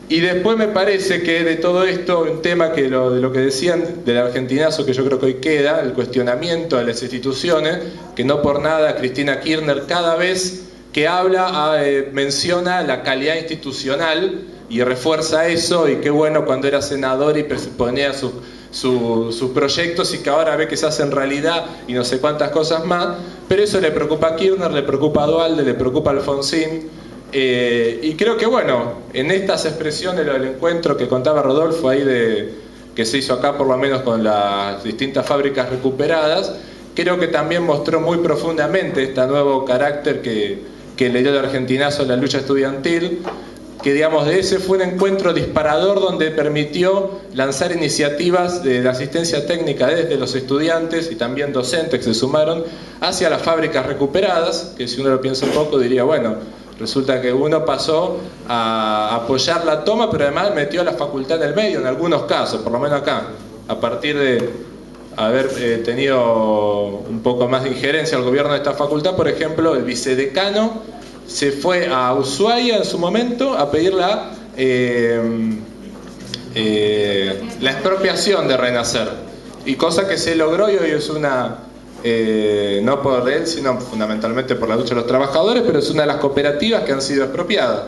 Y después me parece que de todo esto, un tema que de lo que decían del argentinazo, que yo creo que hoy queda, el cuestionamiento de las instituciones, que no por nada Cristina Kirchner cada vez que habla menciona la calidad institucional y refuerza eso, y qué bueno cuando era senador y ponía sus proyectos y que ahora ve que se hacen realidad y no sé cuántas cosas más, pero eso le preocupa a Kirchner, le preocupa a Duhalde, le preocupa a Alfonsín. Y creo que bueno, en estas expresiones del encuentro que contaba Rodolfo ahí que se hizo acá por lo menos con las distintas fábricas recuperadas, creo que también mostró muy profundamente este nuevo carácter que le dio el argentinazo a la lucha estudiantil, que digamos de ese fue un encuentro disparador donde permitió lanzar iniciativas de asistencia técnica desde los estudiantes y también docentes que se sumaron hacia las fábricas recuperadas, que si uno lo piensa un poco diría, bueno, resulta que uno pasó a apoyar la toma, pero además metió a la facultad en el medio en algunos casos, por lo menos acá, a partir de haber tenido un poco más de injerencia al gobierno de esta facultad. Por ejemplo, el vicedecano se fue a Ushuaia en su momento a pedir la expropiación de Renacer, y cosa que se logró, y hoy es una... no por él, sino fundamentalmente por la lucha de los trabajadores, pero es una de las cooperativas que han sido expropiadas.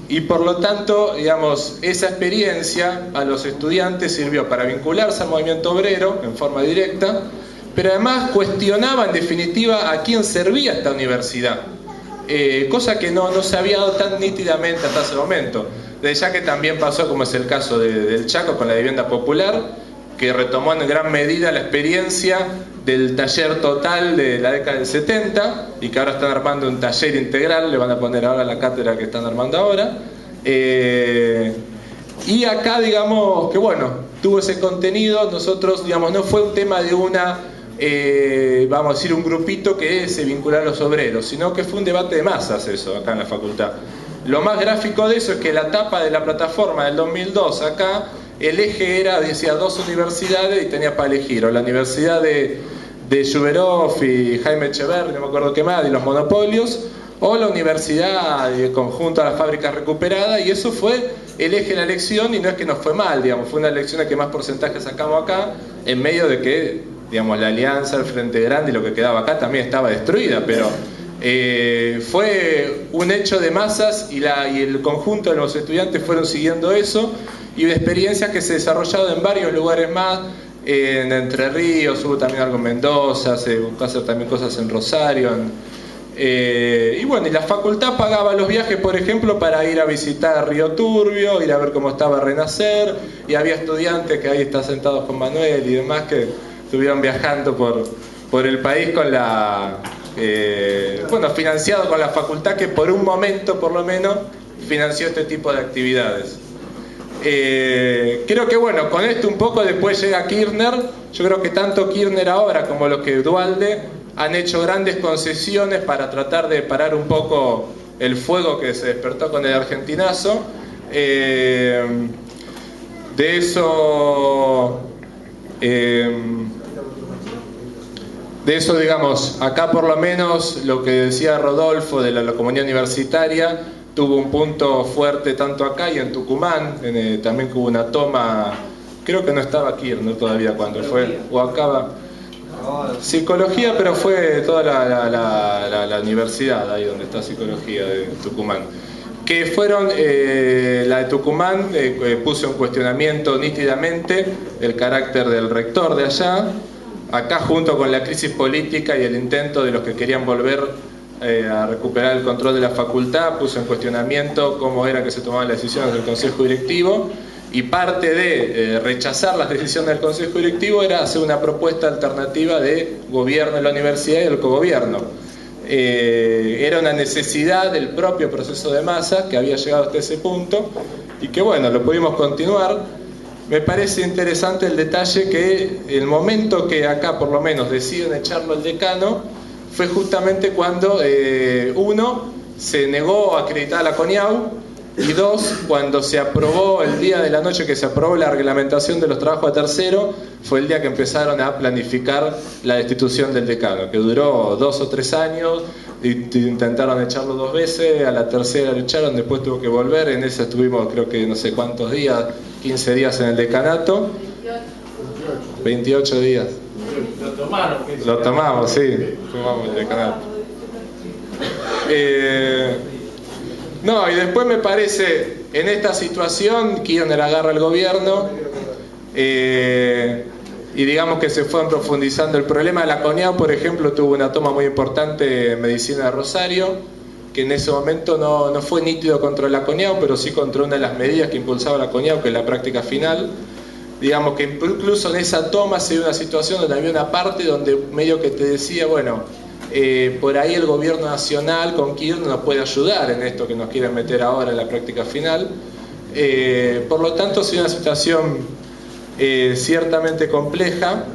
Y por lo tanto, digamos, esa experiencia a los estudiantes sirvió para vincularse al movimiento obrero en forma directa, pero además cuestionaba en definitiva a quién servía esta universidad, cosa que no se había dado tan nítidamente hasta ese momento. De ya que también pasó, como es el caso del Chaco con la vivienda popular, que retomó en gran medida la experiencia del taller total de la década del 70 y que ahora están armando un taller integral, le van a poner ahora la cátedra que están armando ahora. Y acá digamos que bueno, tuvo ese contenido. Nosotros digamos no fue un tema de una, vamos a decir, un grupito que se vinculara a los obreros, sino que fue un debate de masas eso acá en la facultad. Lo más gráfico de eso es que la tapa de la plataforma del 2002 acá, el eje era, decía, dos universidades y tenía para elegir, o la universidad de Lluberov y Jaime Echeverri, no me acuerdo qué más, y los monopolios, o la universidad conjunto a las fábricas recuperadas, y eso fue el eje de la elección, y no es que nos fue mal, digamos, fue una elección a que más porcentaje sacamos acá, en medio de que, digamos, la alianza, el Frente Grande y lo que quedaba acá también estaba destruida, pero fue un hecho de masas y el conjunto de los estudiantes fueron siguiendo eso, y de experiencias que se desarrollaron en varios lugares más, en Entre Ríos, hubo también algo en Mendoza, se buscó hacer también cosas en Rosario, y bueno, y la facultad pagaba los viajes, por ejemplo, para ir a visitar Río Turbio, ir a ver cómo estaba Renacer, y había estudiantes que ahí están sentados con Manuel y demás que estuvieron viajando por el país con la... bueno, financiado con la facultad, que por un momento por lo menos financió este tipo de actividades. Creo que bueno, con esto un poco después llega Kirchner. Yo creo que tanto Kirchner ahora como los que Duhalde han hecho grandes concesiones para tratar de parar un poco el fuego que se despertó con el argentinazo. De eso, digamos, acá por lo menos lo que decía Rodolfo de la comunidad universitaria tuvo un punto fuerte tanto acá y en Tucumán, también hubo una toma, creo que no estaba Kirchner todavía cuando fue, o acaba, psicología, pero fue toda la universidad ahí donde está psicología de Tucumán. Que fueron, la de Tucumán puso en cuestionamiento nítidamente el carácter del rector de allá. Acá, junto con la crisis política y el intento de los que querían volver a recuperar el control de la facultad, puso en cuestionamiento cómo era que se tomaban las decisiones del Consejo Directivo, y parte de rechazar las decisiones del Consejo Directivo era hacer una propuesta alternativa de gobierno de la universidad y del cogobierno. Era una necesidad del propio proceso de masa que había llegado hasta ese punto, y que bueno, lo pudimos continuar. Me parece interesante el detalle que el momento que acá por lo menos deciden echarlo al decano fue justamente cuando uno se negó a acreditar a la CONIAU, y dos, cuando se aprobó, el día de la noche que se aprobó la reglamentación de los trabajos a tercero, fue el día que empezaron a planificar la destitución del decano, que duró 2 o 3 años, intentaron echarlo 2 veces, a la tercera lo echaron, después tuvo que volver, en esa estuvimos creo que no sé cuántos días, 15 días en el decanato, 28 días. Lo tomamos, sí, tomamos el decanato. No, y después me parece, en esta situación, Kirchner agarra el gobierno y digamos que se fue profundizando el problema. La CONIAU, por ejemplo, tuvo una toma muy importante en Medicina de Rosario, que en ese momento no fue nítido contra la CONIAU, pero sí contra una de las medidas que impulsaba la CONIAU, que es la práctica final. Digamos que incluso en esa toma se dio una situación donde había una parte donde medio que te decía, bueno, por ahí el gobierno nacional con Kirchner nos puede ayudar en esto que nos quieren meter ahora en la práctica final. Por lo tanto, es una situación ciertamente compleja.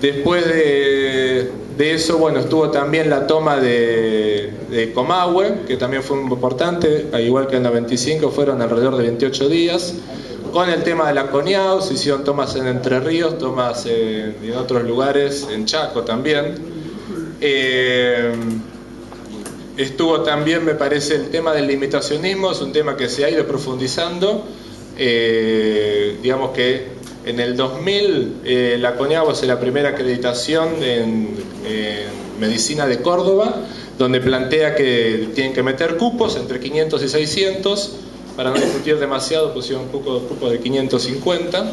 Después de eso, bueno, estuvo también la toma de Comahue, que también fue muy importante, al igual que en la 25, fueron alrededor de 28 días. Con el tema de la CONIAU, se hicieron tomas en Entre Ríos, tomas en otros lugares, en Chaco también. Estuvo también, me parece, el tema del limitacionismo, es un tema que se ha ido profundizando. Digamos que en el 2000 la CONIAU hace la primera acreditación en Medicina de Córdoba, donde plantea que tienen que meter cupos entre 500 y 600. Para no discutir demasiado, pusieron cupos de 550.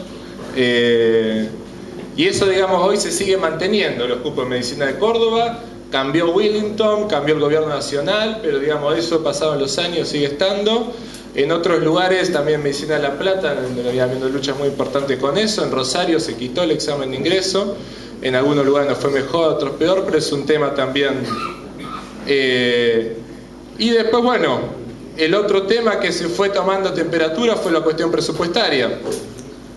Y eso, digamos, hoy se sigue manteniendo, los cupos en Medicina de Córdoba. Cambió Wellington, cambió el gobierno nacional, pero digamos, eso pasado en los años sigue estando. En otros lugares, también Medicina de La Plata, había habiendo luchas muy importantes con eso. En Rosario se quitó el examen de ingreso. En algunos lugares nos fue mejor, otros peor, pero es un tema también. Y después, bueno, el otro tema que se fue tomando temperatura fue la cuestión presupuestaria,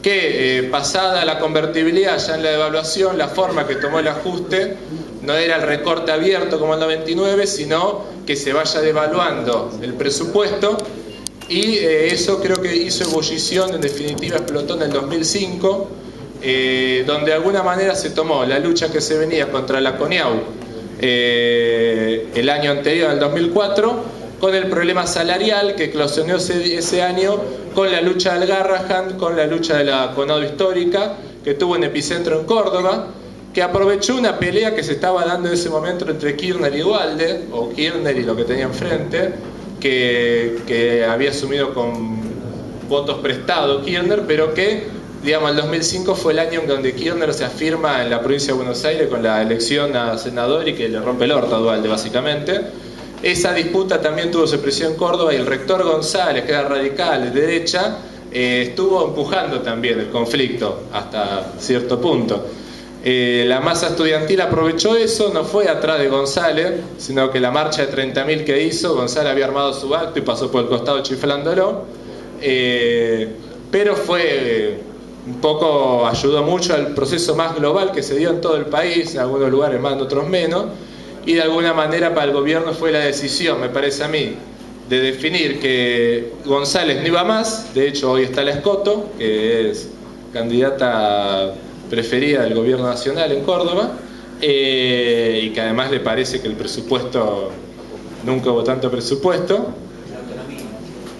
que pasada la convertibilidad ya en la devaluación, la forma que tomó el ajuste no era el recorte abierto como el 99, sino que se vaya devaluando el presupuesto, y eso creo que hizo ebullición, en definitiva explotó en el 2005, donde de alguna manera se tomó la lucha que se venía contra la CONIAU el año anterior, el 2004, con el problema salarial que eclosionó ese año, con la lucha del Garrahan, con la lucha de la CONADO histórica, que tuvo un epicentro en Córdoba, que aprovechó una pelea que se estaba dando en ese momento entre Kirchner y Duhalde, o Kirchner y lo que tenía enfrente, que había asumido con votos prestados Kirchner, pero que, digamos, el 2005 fue el año en donde Kirchner se afirma en la provincia de Buenos Aires con la elección a senador y que le rompe el orto a Duhalde, básicamente. Esa disputa también tuvo su expresión en Córdoba, y el rector González, que era radical de derecha, estuvo empujando también el conflicto hasta cierto punto. La masa estudiantil aprovechó eso, no fue atrás de González, sino que la marcha de 30.000 que hizo, González había armado su acto y pasó por el costado chiflándolo, pero fue un poco, ayudó mucho al proceso más global que se dio en todo el país, en algunos lugares más, en otros menos. Y de alguna manera para el gobierno fue la decisión, me parece a mí, de definir que González no iba más. De hecho, hoy está la Escoto, que es candidata preferida del gobierno nacional en Córdoba, y que además le parece que el presupuesto, nunca hubo tanto presupuesto,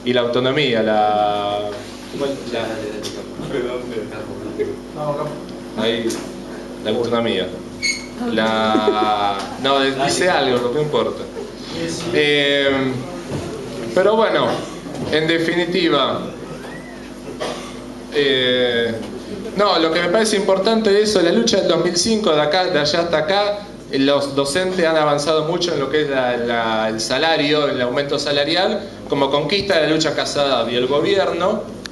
y la autonomía, ahí, la autonomía. No, dice algo, no importa. Pero bueno, en definitiva, no, lo que me parece importante de eso, la lucha del 2005, de allá hasta acá, los docentes han avanzado mucho en lo que es el salario, el aumento salarial, como conquista de la lucha casada, y el gobierno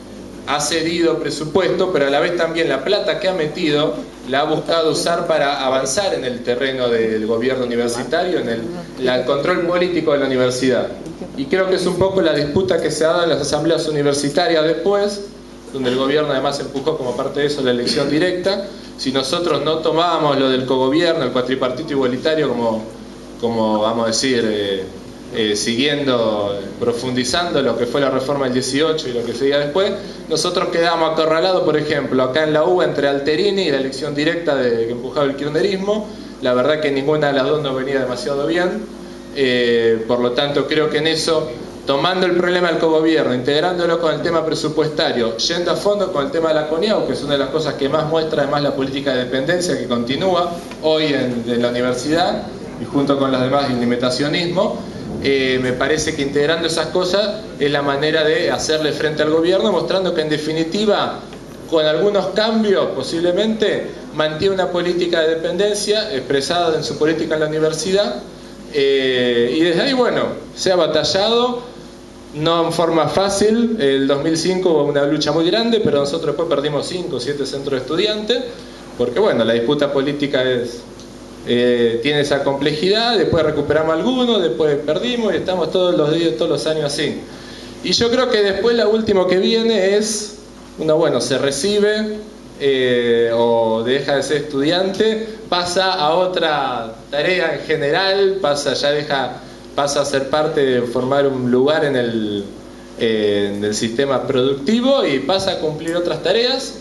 ha cedido presupuesto, pero a la vez también la plata que ha metido la ha buscado usar para avanzar en el terreno del gobierno universitario, en el control político de la universidad. Y creo que es un poco la disputa que se ha dado en las asambleas universitarias después, donde el gobierno además empujó como parte de eso la elección directa. Si nosotros no tomábamos lo del cogobierno, el cuatripartito igualitario, como vamos a decir, siguiendo, profundizando lo que fue la reforma del 18 y lo que seguía después, nosotros quedamos acorralados, por ejemplo, acá en la UBA entre Alterini y la elección directa que empujaba el kirchnerismo. La verdad que ninguna de las dos nos venía demasiado bien, por lo tanto creo que en eso, tomando el problema del cogobierno, integrándolo con el tema presupuestario, yendo a fondo con el tema de la CONIAU, que es una de las cosas que más muestra además la política de dependencia que continúa hoy en la universidad, y junto con los demás el limitacionismo, me parece que integrando esas cosas es la manera de hacerle frente al gobierno, mostrando que en definitiva, con algunos cambios posiblemente, mantiene una política de dependencia expresada en su política en la universidad, y desde ahí, bueno, se ha batallado, no en forma fácil. El 2005 hubo una lucha muy grande, pero nosotros después perdimos 5 o 7 centros de estudiantes, porque bueno, la disputa política tiene esa complejidad. Después recuperamos algunos, después perdimos y estamos todos los días, todos los años así. Y yo creo que después lo último que viene es, bueno, se recibe o deja de ser estudiante, pasa a otra tarea en general, pasa a ser parte de formar un lugar en el sistema productivo y pasa a cumplir otras tareas.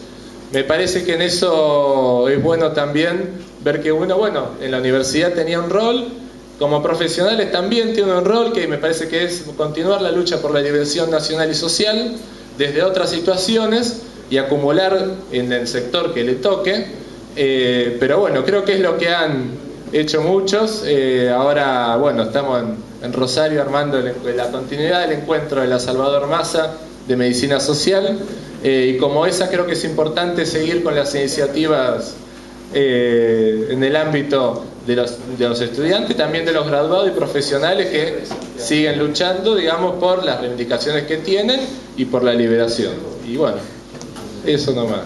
Me parece que en eso es bueno también ver que uno, bueno, en la universidad tenía un rol, como profesionales también tiene un rol que me parece que es continuar la lucha por la liberación nacional y social desde otras situaciones y acumular en el sector que le toque, pero bueno, creo que es lo que han hecho muchos. Ahora, bueno, estamos en Rosario armando la continuidad del encuentro de la Salvador Massa de Medicina Social, y como esa creo que es importante seguir con las iniciativas en el ámbito de los estudiantes, también de los graduados y profesionales que siguen luchando, digamos, por las reivindicaciones que tienen y por la liberación. Y bueno, eso nomás.